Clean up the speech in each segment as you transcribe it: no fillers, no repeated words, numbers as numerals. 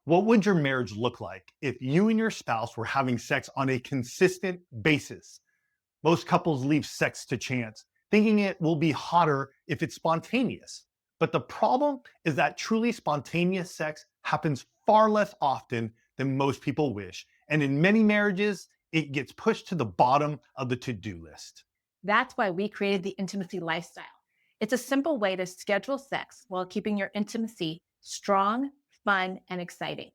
What would your marriage look like if you and your spouse were having sex on a consistent basis? Most couples leave sex to chance, thinking it will be hotter if it's spontaneous. But the problem is that truly spontaneous sex happens far less often than most people wish. And in many marriages, it gets pushed to the bottom of the to do list. That's why we created the intimacy lifestyle. It's a simple way to schedule sex while keeping your intimacy strong, fun, and exciting.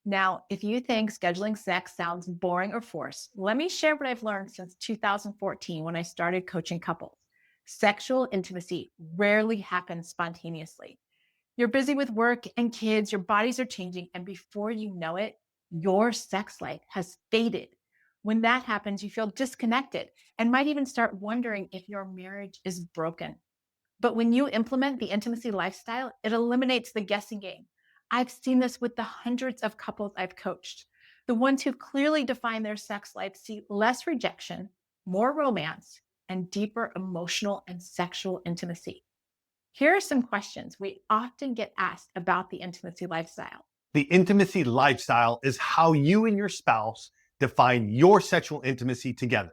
Now, if you think scheduling sex sounds boring or forced, let me share what I've learned since 2014 when I started coaching couples. Sexual intimacy rarely happens spontaneously. You're busy with work and kids, your bodies are changing, and before you know it, your sex life has faded. When that happens, you feel disconnected and might even start wondering if your marriage is broken. But when you implement the intimacy lifestyle, it eliminates the guessing game. I've seen this with the hundreds of couples I've coached. The ones who clearly define their sex life see less rejection, more romance, and deeper emotional and sexual intimacy. Here are some questions we often get asked about the intimacy lifestyle. The intimacy lifestyle is how you and your spouse define your sexual intimacy together.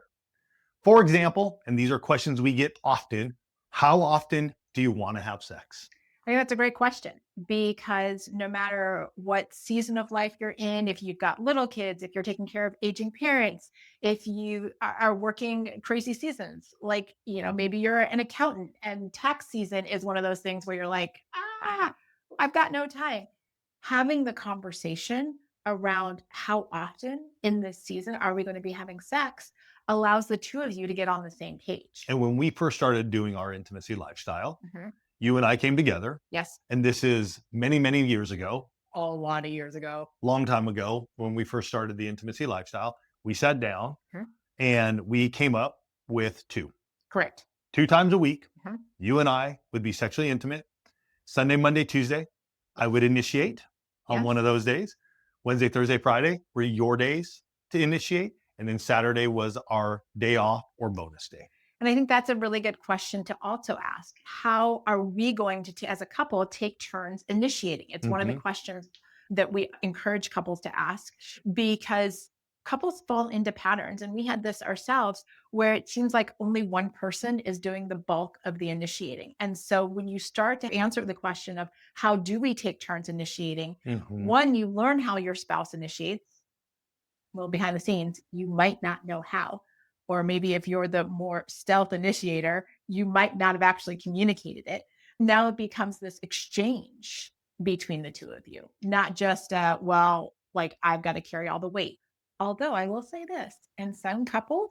For example, and these are questions we get often, how often do you want to have sex? I think that's a great question because no matter what season of life you're in, if you've got little kids, if you're taking care of aging parents, if you are working crazy seasons, like, maybe you're an accountant and tax season is one of those things where you're like, I've got no time. Having the conversation around how often in this season are we going to be having sex allows the two of you to get on the same page. And when we first started doing our intimacy lifestyle, Mhm. you and I came together, Yes. and this is many, many years ago, A lot of years ago. long time ago, when we first started the intimacy lifestyle. We sat down Mhm. and we came up with Correct. two times a week. Mhm. You and I would be sexually intimate. Sunday, Monday, Tuesday, I would initiate on one Yes. of those days. Wednesday, Thursday, Friday were your days to initiate. And then Saturday was our day off or bonus day. And I think that's a really good question to also ask. How are we going to, as a couple, take turns initiating? It's one of the Mhm. questions that we encourage couples to ask because couples fall into patterns. And we had this ourselves where it seems like only one person is doing the bulk of the initiating. And so when you start to answer the question of how do we take turns initiating, Mhm. one, you learn how your spouse initiates. Well, behind the scenes, you might not know how. Or maybe if you're the more stealth initiator, you might not have actually communicated it. Now it becomes this exchange between the two of you, not just, well, like I've got to carry all the weight. Although I will say this, in some couples,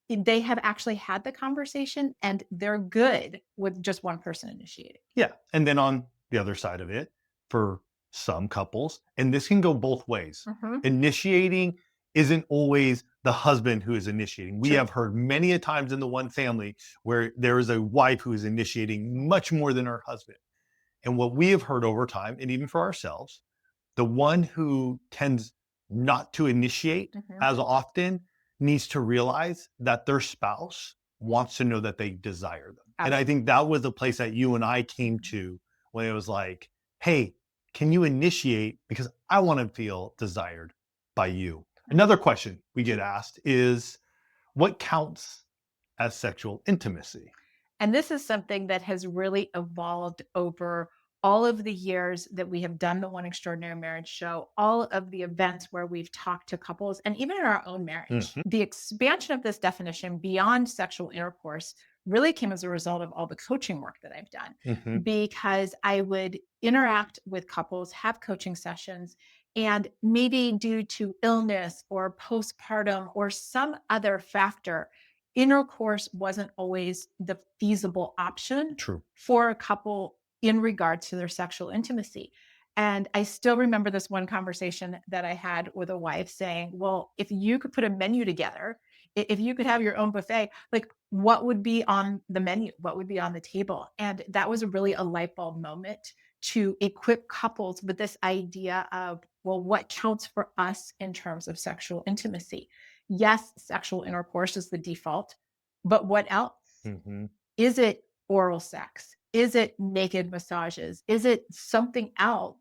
they have actually had the conversation and they're good with just one person initiating. Yeah. And then on the other side of it, for some couples, and this can go both ways, Mhm. initiating isn't always the husband who is initiating. We True. have heard many a times in the one family where there is a wife who is initiating much more than her husband. And what we have heard over time, and even for ourselves, the one who tends not to initiate Mhm. as often needs to realize that their spouse wants to know that they desire them. And I Absolutely. think that was the place that you and I came to when it was like, hey, can you initiate? Because I want to feel desired by you. Another question we get asked is what counts as sexual intimacy? And this is something that has really evolved over all of the years that we have done the One Extraordinary Marriage show, all of the events where we've talked to couples, and even in our own marriage. Mhm. The expansion of this definition beyond sexual intercourse really came as a result of all the coaching work that I've done Mhm. because I would interact with couples, have coaching sessions, and maybe due to illness or postpartum or some other factor, intercourse wasn't always the feasible option True. for a couple in regard to their sexual intimacy. And I still remember this one conversation that I had with a wife saying, well, if you could put a menu together, if you could have your own buffet, like what would be on the menu? What would be on the table? And that was really a light bulb moment to equip couples with this idea of, well, what counts for us in terms of sexual intimacy? Yes, sexual intercourse is the default, but what else? Mhm. Is it oral sex? Is it naked massages? Is it something else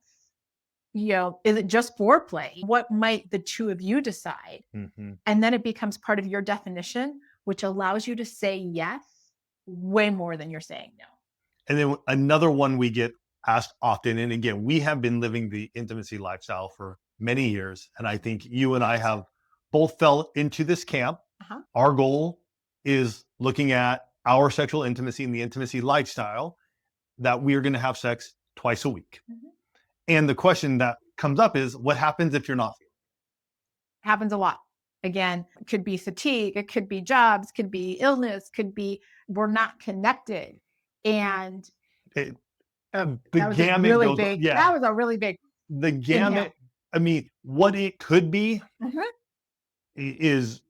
Is it just foreplay? What might the two of you decide? Mhm. And then it becomes part of your definition, which allows you to say yes way more than you're saying no. And then another one we get asked often, and again, we have been living the intimacy lifestyle for many years, and I think you and I have both fell into this camp. Uh-huh. Our goal is looking at our sexual intimacy and the intimacy lifestyle that we are going to have sex twice a week. Mhm. And the question that comes up is, what happens if you're not? Happens a lot. Again, it could be fatigue, it could be jobs, could be illness, could be we're not connected. And It, the that was a gamut really goes, big, yeah, that was a really big the inhale. gamut. I mean, what it could be Mhm. is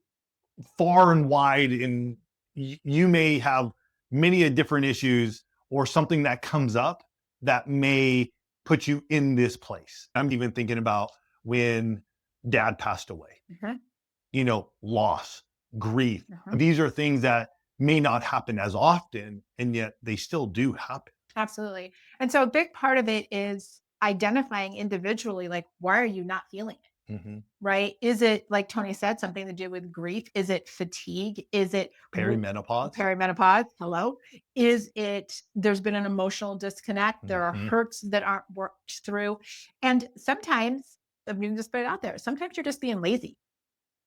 far and wide, and you may have many different issues or something that comes up that may put you in this place. I'm even thinking about when dad passed away, Mhm. loss, grief. Mhm. These are things that may not happen as often, and yet they still do happen. Absolutely. And so a big part of it is identifying individually, like, why are you not feeling it? Mhm. Right? Is it, like Tony said, something to do with grief? Is it fatigue? Is it Perimenopause. perimenopause? Hello. Is it there's been an emotional disconnect? There are Mhm. hurts that aren't worked through. And sometimes, I mean, just put it out there, sometimes you're just being lazy,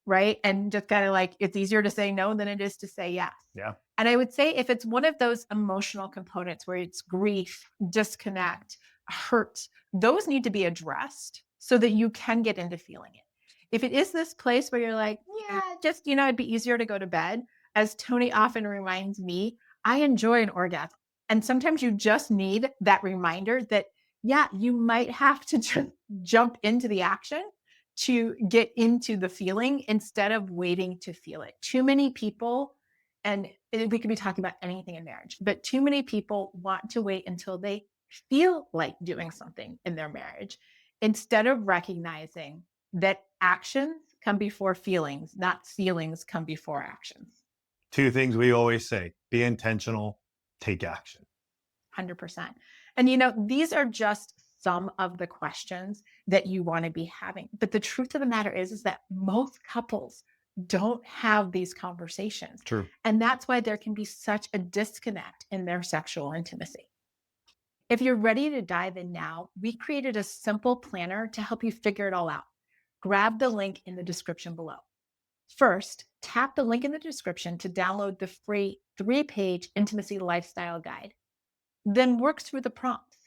right? And just kind of like it's easier to say no than it is to say yes. Yeah. And I would say if it's one of those emotional components where it's grief, disconnect, hurt, those need to be addressed so that you can get into feeling it. If it is this place where you're like, yeah, just, it'd be easier to go to bed, as Tony often reminds me, I enjoy an orgasm. And sometimes you just need that reminder that, yeah, you might have to just jump into the action to get into the feeling instead of waiting to feel it. Too many people, and we could be talking about anything in marriage, but too many people want to wait until they feel like doing something in their marriage instead of recognizing that actions come before feelings, not feelings come before actions. Two things we always say: be intentional, take action. 100%. And these are just some of the questions that you want to be having. But the truth of the matter is that most couples don't have these conversations. True. And that's why there can be such a disconnect in their sexual intimacy. If you're ready to dive in now, we created a simple planner to help you figure it all out. Grab the link in the description below. First, tap the link in the description to download the free 3-page intimacy lifestyle guide. Then work through the prompts.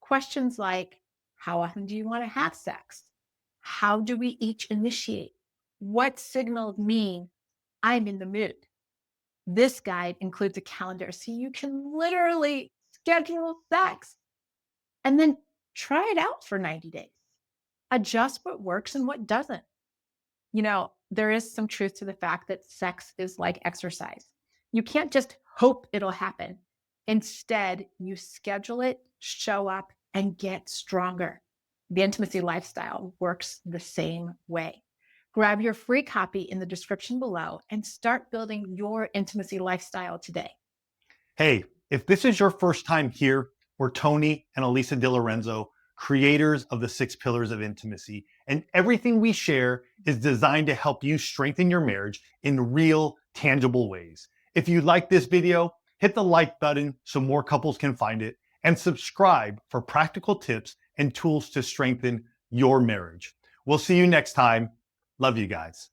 Questions like, how often do you want to have sex? How do we each initiate? What signals mean I'm in the mood? This guide includes a calendar so you can literally schedule sex and then try it out for 90 days. Adjust what works and what doesn't. There is some truth to the fact that sex is like exercise. You can't just hope it'll happen. Instead, you schedule it, show up, and get stronger. The intimacy lifestyle works the same way. Grab your free copy in the description below and start building your intimacy lifestyle today. Hey, if this is your first time here, we're Tony and Alisa DiLorenzo, creators of the 6 Pillars of Intimacy, and everything we share is designed to help you strengthen your marriage in real, tangible ways. If you like this video, hit the like button so more couples can find it, and subscribe for practical tips and tools to strengthen your marriage. We'll see you next time. Love you guys.